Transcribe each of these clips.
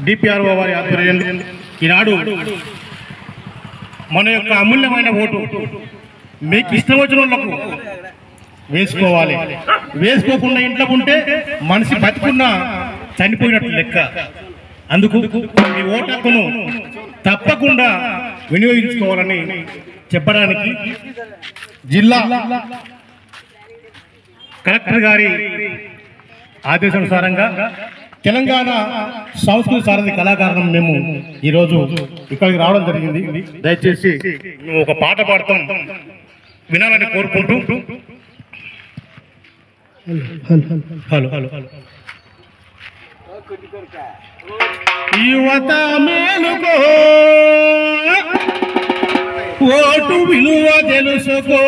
DPRO వారి ఆధ్వర్యంలో ఈనాడు మన యొక్క అమూల్యమైన ఓటు మీకు ఇష్టం వచ్చిన వాళ్ళకు వేసుకోవాలి. వేసుకోకుండా ఇంట్లో ఉంటే మనిషి బతికున్నా చనిపోయినట్టు లెక్క. అందుకు మీ ఓటు హక్కును తప్పకుండా వినియోగించుకోవాలని చెప్పడానికి జిల్లా కలెక్టర్ గారి ఆదేశానుసారంగా తెలంగాణ సంస్కృతి సారథి కళాకారులం మేము ఈరోజు ఇక్కడికి రావడం జరిగింది. దయచేసి మేము ఒక పాట పాడతాం, వినాలని కోరుకుంటూ. హలో హలో హలో యువత మేలుకో, ఓటు విలువ తెలుసుకో.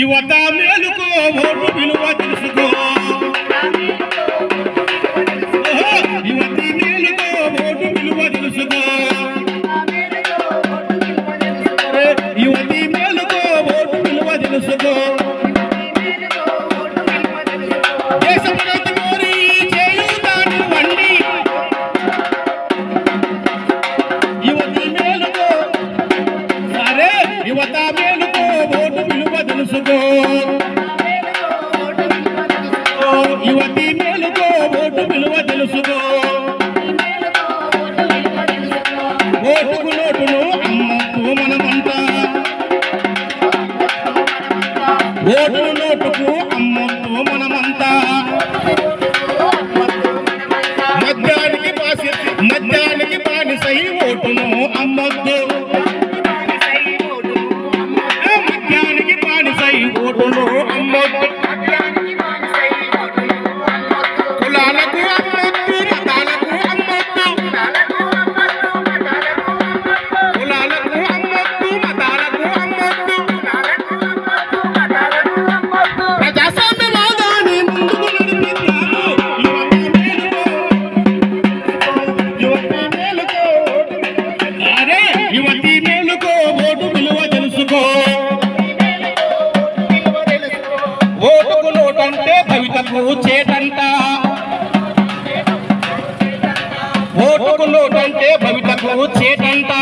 యువత మేలుకో, ఓటు విలువ తెలుసుకో. యువతి మేలుకో, ఓటు విలువ తెలుసుకో. యువతి మేలుకో, ఓటు విలువ తెలుసుకో. యువత మేలుకో, ఓటు విలువ తెలుసుకో. యువతి మేలుకో, ఓటు విలువ తెలుసుకో. ఓటుకు నోటును అమ్మకు మనమంతా. ఓటు నోటుకు అమ్మకు మనమంతా. మద్యానికి బానిసై ఓటును అమ్మద్దు. ఓటును అమ్మొద్దు. కులాలకు అమ్మొద్దు, మతాలకు అమ్మొద్దు. కులాలకు అమ్మొద్దు, మతాలకు అమ్మొద్దు. ప్రజాస్వామ్యవాదాన్ని ముందుకు నడిపిద్దాము. యువతి మేలుకో, అరే యువతి మేలుకో, ఓటు విలువ తెలుసుకో. ఓటుకు నోటంటే భవితకు చేటంట. ఓటుకు నోటంటే భవితకు చేటంట.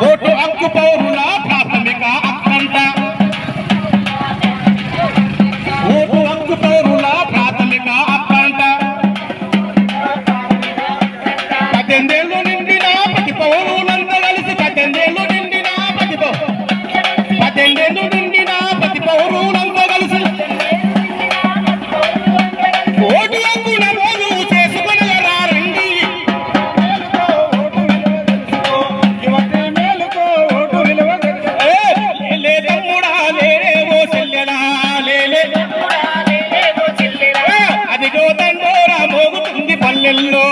ఓటు హక్కు పౌరుల ప్రాథమిక హక్కంట. ఓటు హక్కు పౌరుల ప్రాథమిక హక్కంట. 18 ఏళ్ళు నిండిన ప్రతి పౌరులంతా కలిసి 18 ఏళ్ళు నిండిన ప్రతి 18 ఏళ్ళు నిండిన ప్రతి పౌరులంతా కలిసి ఓటు హక్కు నమోదు చేసుకునేలా రండి. లే తమ్ముడా లేరే ఓ చెల్లెలా, లేలే అదిగో దండోరా మోగుతుంది పల్లెల్లో.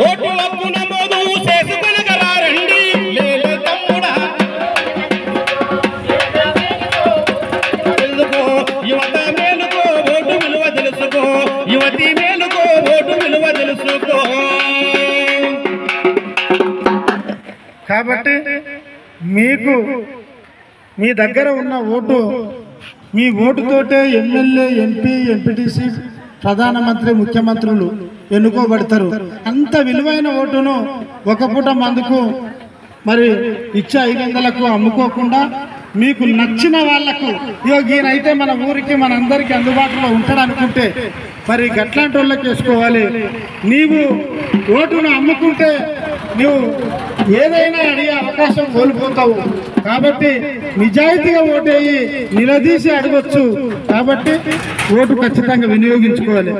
ఓటు హక్కు నమోదు చేసుకునగలా రండి. లేలే తమ్ముడా తెలుసుకో. యువత మేలుకో, ఓటు విలువ తెలుసుకో. యువతి మేలుకో, ఓటు విలువ తెలుసుకో. కాబట్టి మీకు మీ దగ్గర ఉన్న ఓటు, మీ ఓటుతోటే ఎమ్మెల్యే, ఎంపీ, ఎంపీటీసీ, ప్రధానమంత్రి, ముఖ్యమంత్రులు ఎన్నుకోబడతారు. అంత విలువైన ఓటును ఒక పూట మందుకు మరి ఇచ్చే 500లకు అమ్ముకోకుండా మీకు నచ్చిన వాళ్లకు, ఈయనైతే మన ఊరికి మనందరికీ అందుబాటులో ఉంటాడు అనుకుంటే మరి గట్లాంటి వాళ్ళకి వేసుకోవాలి. నీవు ఓటును అమ్ముకుంటే నువ్వు ఏదైనా అడిగే అవకాశం కోల్పోతావు. కాబట్టి నిజాయితీగా ఓటేయి నిలదీసి అడగొచ్చు. కాబట్టి ఓటు ఖచ్చితంగా వినియోగించుకోవాలి.